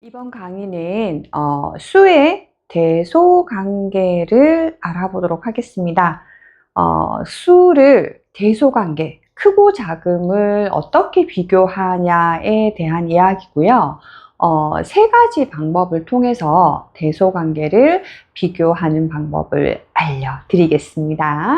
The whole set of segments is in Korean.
이번 강의는 수의 대소관계를 알아보도록 하겠습니다. 수를 대소관계, 크고 작음을 어떻게 비교하냐에 대한 이야기고요. 세 가지 방법을 통해서 대소관계를 비교하는 방법을 알려드리겠습니다.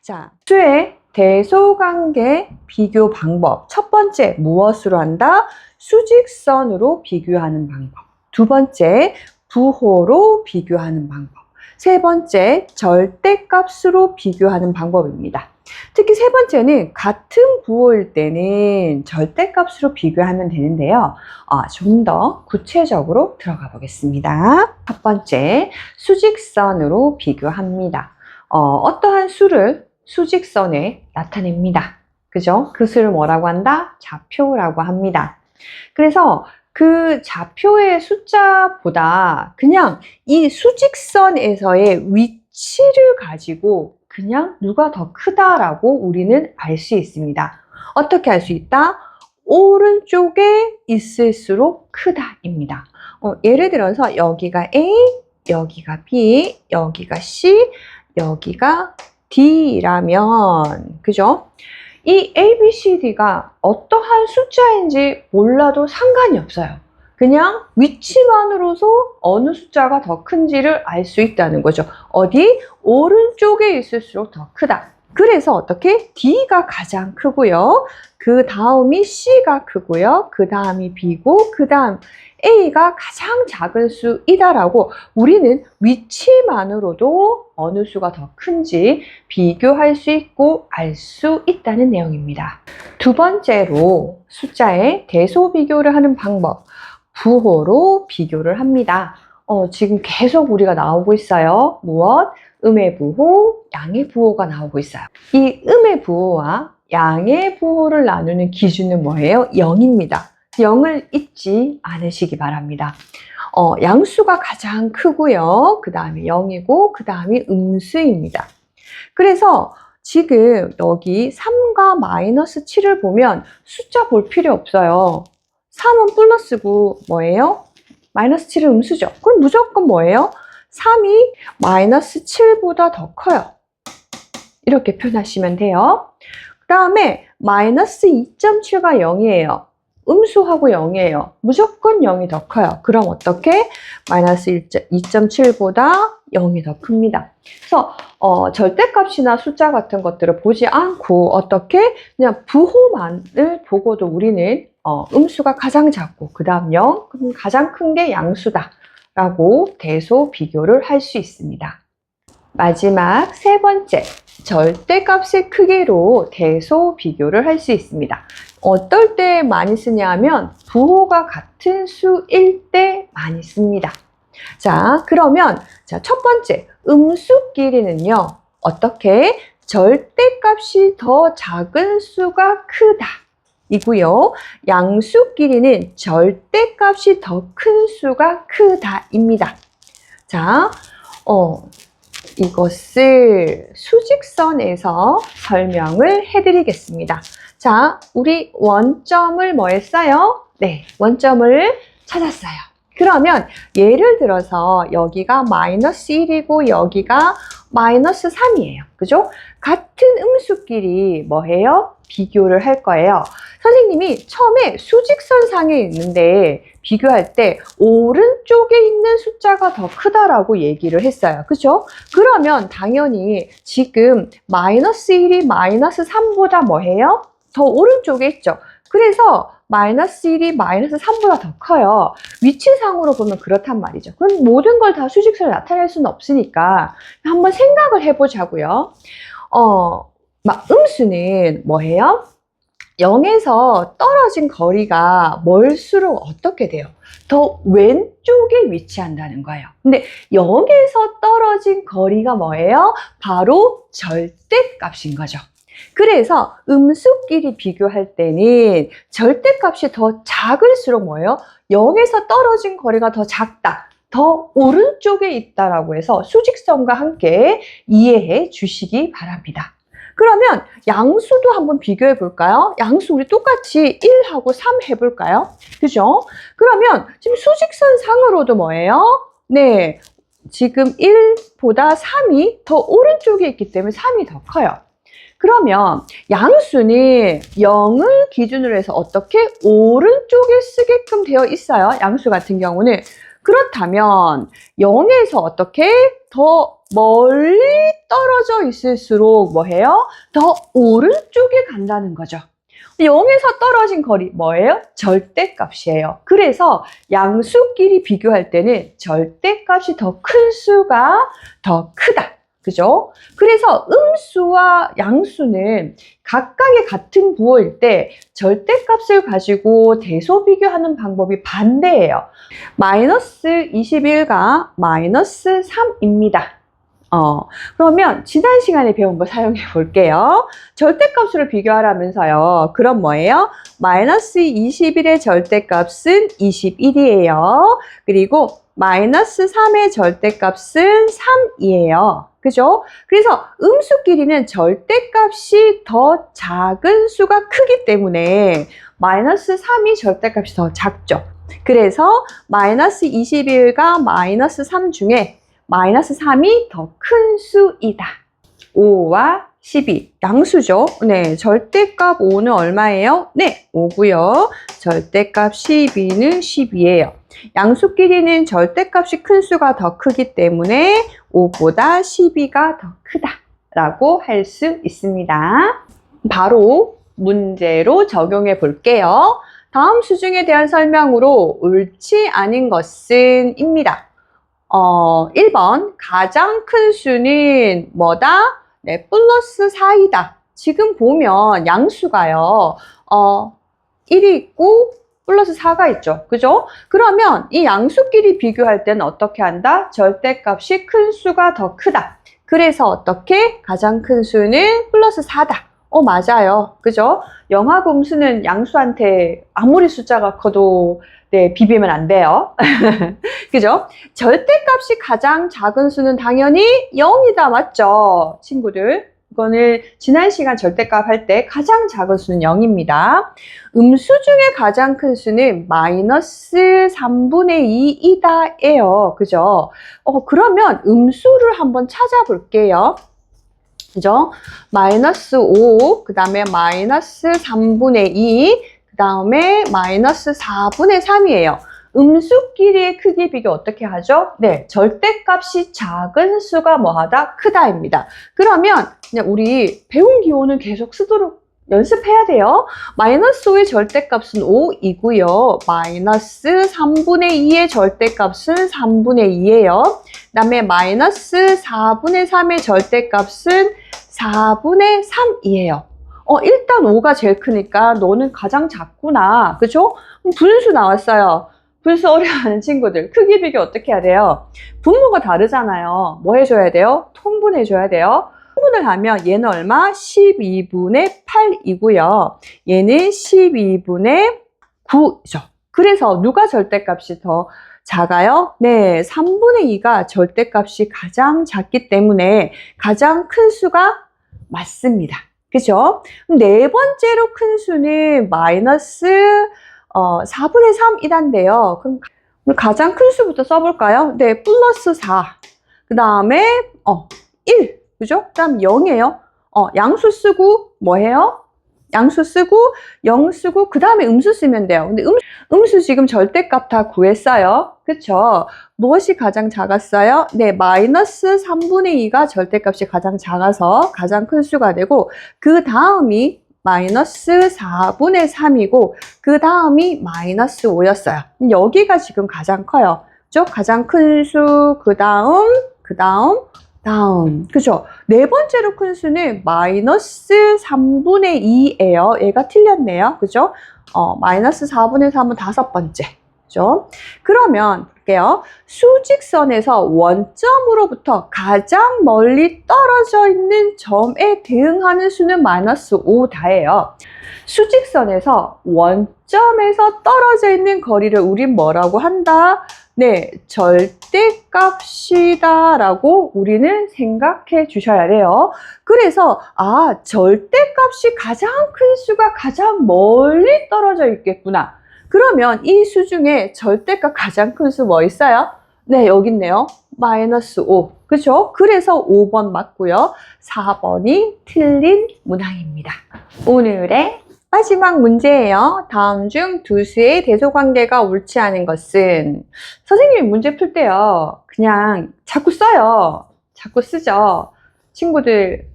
자, 수의 대소관계 비교 방법. 첫 번째, 무엇으로 한다? 수직선으로 비교하는 방법. 두 번째, 부호로 비교하는 방법. 세 번째, 절대값으로 비교하는 방법입니다. 특히 세 번째는 같은 부호일 때는 절대값으로 비교하면 되는데요. 좀 더 구체적으로 들어가 보겠습니다. 첫 번째, 수직선으로 비교합니다. 어떠한 수를 수직선에 나타냅니다. 그죠? 그 수를 뭐라고 한다? 좌표라고 합니다. 그래서 그 좌표의 숫자보다 그냥 이 수직선에서의 위치를 가지고 그냥 누가 더 크다라고 우리는 알 수 있습니다. 어떻게 알 수 있다? 오른쪽에 있을수록 크다입니다. 예를 들어서 여기가 A, 여기가 B, 여기가 C, 여기가 D라면, 그죠? 이 A, B, C, D가 어떠한 숫자인지 몰라도 상관이 없어요. 그냥 위치만으로서 어느 숫자가 더 큰지를 알 수 있다는 거죠. 어디? 오른쪽에 있을수록 더 크다. 그래서 어떻게? D가 가장 크고요. 그 다음이 C가 크고요. 그 다음이 B고, 그 다음 A가 가장 작은 수이다라고 우리는 위치만으로도 어느 수가 더 큰지 비교할 수 있고 알 수 있다는 내용입니다. 두 번째로 숫자의 대소 비교를 하는 방법, 부호로 비교를 합니다. 지금 계속 우리가 나오고 있어요. 무엇? 음의 부호, 양의 부호가 나오고 있어요. 이 음의 부호와 양의 부호를 나누는 기준은 뭐예요? 0입니다. 0을 잊지 않으시기 바랍니다. 양수가 가장 크고요. 그 다음에 0이고 그 다음이 음수입니다. 그래서 지금 여기 3과 마이너스 7을 보면 숫자 볼 필요 없어요. 3은 플러스고 뭐예요? 마이너스 7은 음수죠. 그럼 무조건 뭐예요? 3이 마이너스 7보다 더 커요. 이렇게 표현하시면 돼요. 그 다음에 마이너스 2.7가 0이에요. 음수하고 0이에요. 무조건 0이 더 커요. 그럼 어떻게? 마이너스 2.7보다 0이 더 큽니다. 그래서 절대값이나 숫자 같은 것들을 보지 않고 어떻게? 그냥 부호만을 보고도 우리는 음수가 가장 작고 그 다음 0, 그럼 가장 큰 게 양수다 라고 대소 비교를 할 수 있습니다. 마지막 세 번째, 절대값의 크기로 대소 비교를 할 수 있습니다. 어떨 때 많이 쓰냐 하면 부호가 같은 수일 때 많이 씁니다. 자, 그러면 첫 번째, 음수끼리는요. 어떻게? 절대값이 더 작은 수가 크다 이고요. 양수끼리는 절대값이 더 큰 수가 크다입니다. 자, 이것을 수직선에서 설명을 해드리겠습니다. 자, 우리 원점을 뭐 했어요? 네, 원점을 찾았어요. 그러면 예를 들어서 여기가 마이너스 1이고 여기가 마이너스 3이에요. 그죠? 같은 음수끼리 뭐 해요? 비교를 할 거예요. 선생님이 처음에 수직선상에 있는데 비교할 때 오른쪽에 있는 숫자가 더 크다라고 얘기를 했어요. 그죠? 그러면 당연히 지금 마이너스 1이 마이너스 3보다 뭐 해요? 더 오른쪽에 있죠. 그래서 마이너스 1이 마이너스 3보다 더 커요. 위치상으로 보면 그렇단 말이죠. 그럼 모든 걸 다 수직선으로 나타낼 수는 없으니까 한번 생각을 해보자고요. 음수는 뭐예요? 0에서 떨어진 거리가 멀수록 어떻게 돼요? 더 왼쪽에 위치한다는 거예요. 근데 0에서 떨어진 거리가 뭐예요? 바로 절대값인 거죠. 그래서 음수끼리 비교할 때는 절대값이 더 작을수록 뭐예요? 0에서 떨어진 거리가 더 작다. 더 오른쪽에 있다라고 해서 수직선과 함께 이해해 주시기 바랍니다. 그러면 양수도 한번 비교해 볼까요? 양수 우리 똑같이 1하고 3 해볼까요? 그죠? 그러면 지금 수직선 상으로도 뭐예요? 네, 지금 1보다 3이 더 오른쪽에 있기 때문에 3이 더 커요. 그러면 양수는 0을 기준으로 해서 어떻게 오른쪽에 쓰게끔 되어 있어요. 양수 같은 경우는. 그렇다면 0에서 어떻게 더 멀리 떨어져 있을수록 뭐해요? 더 오른쪽에 간다는 거죠. 0에서 떨어진 거리 뭐예요? 절대값이에요. 그래서 양수끼리 비교할 때는 절대값이 더 큰 수가 더 크다. 그죠? 그래서 음수와 양수는 각각의 같은 부호일 때 절대값을 가지고 대소 비교하는 방법이 반대예요. 마이너스 21과 마이너스 3입니다. 그러면 지난 시간에 배운 거 사용해 볼게요. 절대값으로 비교하라면서요. 그럼 뭐예요? 마이너스 21의 절대값은 21이에요. 그리고 마이너스 3의 절대값은 3이에요. 그죠? 그래서 음수끼리는 절대값이 더 작은 수가 크기 때문에 마이너스 3이 절대값이 더 작죠. 그래서 마이너스 21과 마이너스 3 중에 마이너스 3이 더 큰 수이다. 5와 12 양수죠. 네, 절대값 5는 얼마예요? 네, 5고요. 절대값 12는 12예요. 양수끼리는 절대값이 큰 수가 더 크기 때문에 5보다 12가 더 크다라고 할 수 있습니다. 바로 문제로 적용해 볼게요. 다음 수중에 대한 설명으로 옳지 않은 것은 입니다. 1번 가장 큰 수는 뭐다? 네, 플러스 4이다. 지금 보면 양수가요. 1이 있고 플러스 4가 있죠. 그죠? 그러면 이 양수끼리 비교할 때는 어떻게 한다? 절대값이 큰 수가 더 크다. 그래서 어떻게? 가장 큰 수는 플러스 4다. 맞아요. 그죠? 영하고 음수는 양수한테 아무리 숫자가 커도 네, 비비면 안 돼요. 그죠? 절대값이 가장 작은 수는 당연히 0이다. 맞죠? 친구들. 이거는 지난 시간 절대값 할 때 가장 작은 수는 0입니다. 음수 중에 가장 큰 수는 마이너스 3분의 2이다 예요. 그죠? 그러면 음수를 한번 찾아볼게요. 그죠? 마이너스 5, 그 다음에 마이너스 3분의 2, 그 다음에 마이너스 4분의 3이에요. 음수끼리의 크기 비교 어떻게 하죠? 네, 절대값이 작은 수가 뭐하다? 크다입니다. 그러면 그냥 우리 배운 기호는 계속 쓰도록 연습해야 돼요. 마이너스 5의 절대값은 5이고요. 마이너스 3분의 2의 절대값은 3분의 2예요. 그 다음에 마이너스 4분의 3의 절대값은 4분의 3이에요. 일단 5가 제일 크니까 너는 가장 작구나. 그죠? 분수 나왔어요. 분수 어려워하는 친구들 크기 비교 어떻게 해야 돼요? 분모가 다르잖아요. 뭐 해줘야 돼요? 통분해줘야 돼요. 통분을 하면 얘는 얼마? 12분의 8이고요. 얘는 12분의 9죠. 그래서 누가 절대값이 더 작아요? 네, 3분의 2가 절대값이 가장 작기 때문에 가장 큰 수가 맞습니다. 그죠? 네 번째로 큰 수는 마이너스 4분의 3이란데요. 그럼 가장 큰 수부터 써볼까요? 네, 플러스 4. 그 다음에 1. 그죠? 그 다음 0이에요. 양수 쓰고 뭐 해요? 양수 쓰고 0 쓰고 그 다음에 음수 쓰면 돼요. 근데 음수 지금 절대값 다 구했어요. 그쵸? 무엇이 가장 작았어요? 네, 마이너스 3분의 2가 절대값이 가장 작아서 가장 큰 수가 되고 그 다음이 마이너스 4분의 3이고 그 다음이 마이너스 5였어요. 여기가 지금 가장 커요. 그죠? 가장 큰 수, 그 다음. 그죠? 네 번째로 큰 수는 마이너스 3분의 2예요. 얘가 틀렸네요. 그죠? 마이너스 4분의 3은 다섯 번째. 그죠? 그러면 볼게요. 수직선에서 원점으로부터 가장 멀리 떨어져 있는 점에 대응하는 수는 마이너스 5다예요. 수직선에서 원점에서 떨어져 있는 거리를 우린 뭐라고 한다? 네, 절대값이다 라고 우리는 생각해 주셔야 돼요. 그래서 절대값이 가장 큰 수가 가장 멀리 떨어져 있겠구나. 그러면 이 수 중에 절대값 가장 큰 수 뭐 있어요? 네, 여기 있네요. 마이너스 5. 그죠? 그래서 5번 맞고요. 4번이 틀린 문항입니다. 오늘의 마지막 문제예요. 다음 중 두 수의 대소관계가 옳지 않은 것은, 선생님이 문제 풀 때요, 그냥 자꾸 써요. 자꾸 쓰죠. 친구들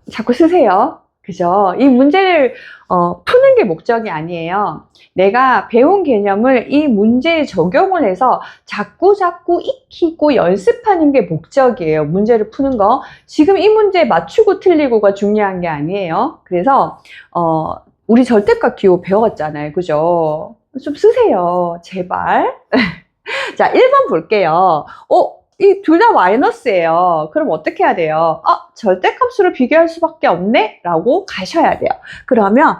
자꾸 쓰세요. 그죠? 이 문제를 푸는 게 목적이 아니에요. 내가 배운 개념을 이 문제에 적용을 해서 자꾸 익히고 연습하는 게 목적이에요. 문제를 푸는 거. 지금 이 문제 맞추고 틀리고가 중요한 게 아니에요. 그래서 우리 절대값 기호 배웠잖아요. 그죠? 좀 쓰세요. 제발. 자, 1번 볼게요. 이 둘 다 마이너스예요. 그럼 어떻게 해야 돼요? 절대값으로 비교할 수밖에 없네? 라고 가셔야 돼요. 그러면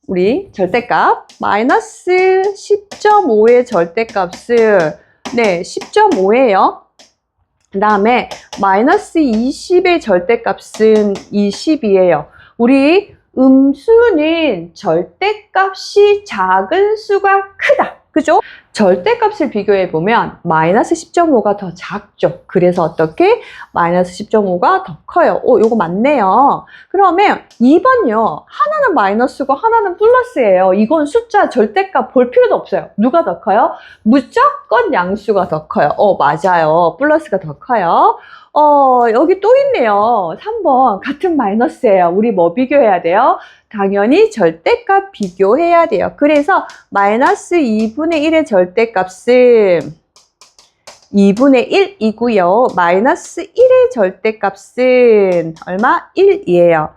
우리 절대값 마이너스 10.5의 절대값을, 네, 10.5예요. 그 다음에 마이너스 20의 절대값은 20이에요. 우리 음수는 절대값이 작은 수가 크다. 그죠? 절대값을 비교해 보면 마이너스 10.5가 더 작죠. 그래서 어떻게? 마이너스 10.5가 더 커요. 요거 맞네요. 그러면 2번요. 하나는 마이너스고 하나는 플러스예요. 이건 숫자 절대값 볼 필요도 없어요. 누가 더 커요? 무조건 양수가 더 커요. 맞아요. 플러스가 더 커요. 여기 또 있네요. 3번 같은 마이너스예요. 우리 뭐 비교해야 돼요? 당연히 절대값 비교해야 돼요. 그래서 마이너스 2분의 1의 절대값은 2분의 1이고요. 마이너스 1의 절대값은 얼마? 1이에요.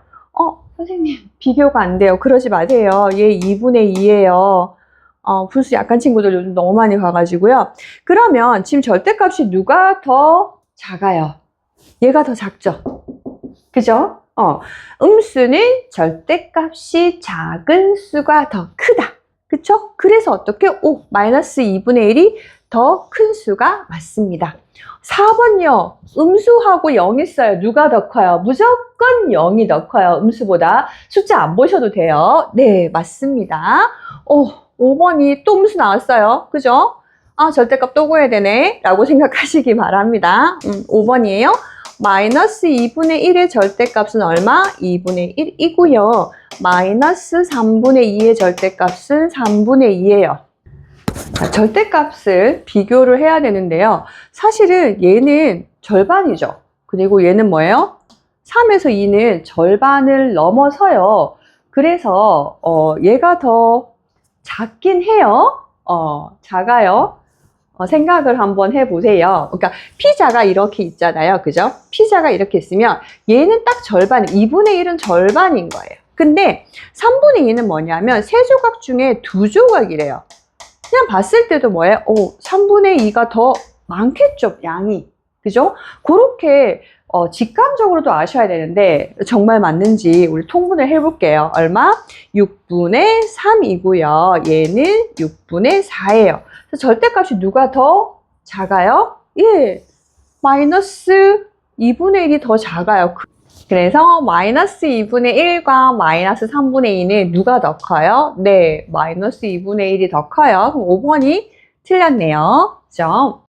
선생님 비교가 안 돼요. 그러지 마세요. 얘 2분의 2예요. 분수 약한 친구들 요즘 너무 많이 가가지고요. 그러면 지금 절대값이 누가 더 작아요? 얘가 더 작죠? 그죠? 음수는 절대값이 작은 수가 더 크다. 그쵸? 그래서 어떻게? 마이너스 2분의 1이 더 큰 수가 맞습니다. 4번요. 음수하고 0 있어요. 누가 더 커요? 무조건 0이 더 커요. 음수보다. 숫자 안 보셔도 돼요. 네, 맞습니다. 5번이 또 음수 나왔어요. 그죠? 절대값 또 구해야 되네. 라고 생각하시기 바랍니다. 5번이에요. 마이너스 2분의 1의 절대값은 얼마? 2분의 1이고요. 마이너스 3분의 2의 절대값은 3분의 2예요. 자, 절대값을 비교를 해야 되는데요. 사실은 얘는 절반이죠. 그리고 얘는 뭐예요? 3에서 2는 절반을 넘어서요. 그래서 얘가 더 작긴 해요. 작아요. 생각을 한번 해보세요. 그러니까 피자가 이렇게 있잖아요. 그죠? 피자가 이렇게 있으면 얘는 딱 절반, 2분의 1은 절반인 거예요. 근데 3분의 2는 뭐냐면 세 조각 중에 두 조각이래요. 그냥 봤을 때도 뭐예요? 3분의 2가 더 많겠죠, 양이. 그죠? 그렇게 직감적으로도 아셔야 되는데 정말 맞는지 우리 통분을 해볼게요. 얼마? 6분의 3이고요. 얘는 6분의 4예요. 절대값이 누가 더 작아요? 예, 마이너스 2분의 1이 더 작아요. 그래서 마이너스 2분의 1과 마이너스 3분의 2는 누가 더 커요? 네, 마이너스 2분의 1이 더 커요. 그럼 5번이 틀렸네요. 그죠?